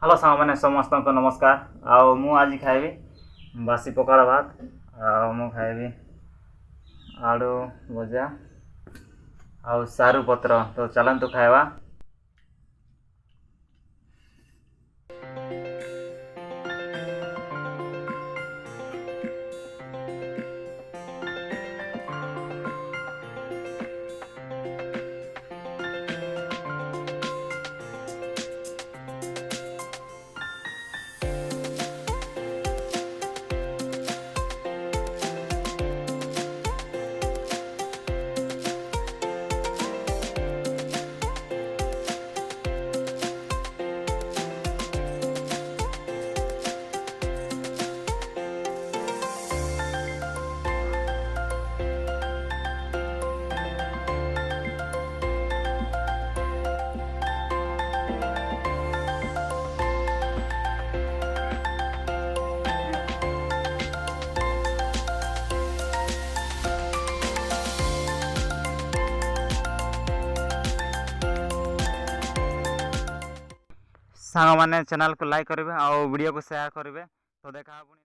Hello साଙ୍ଗ ମାନେ ସମସ୍ତଙ୍କୁ ନମସ୍କାର। ଆଉ ମୁଁ ଆଜି ଖାଇବି ବାସି ପଖାଳ ଭାତ। ଆଉ ମୁଁ ଖାଇବି ଆଳୁ ଭଜା ଆଉ ସାରୁ ପତ୍ର। ତ ଚାଲନ୍ତୁ ଖାଇବା। ସାଙ୍ଗମାନେ ଚ୍ୟାନେଲକୁ ଲାଇକ୍ କରିବେ ଆଉ ଭିଡ଼ିଓକୁ ସେୟାର କରିବେ। ତ ଦେଖା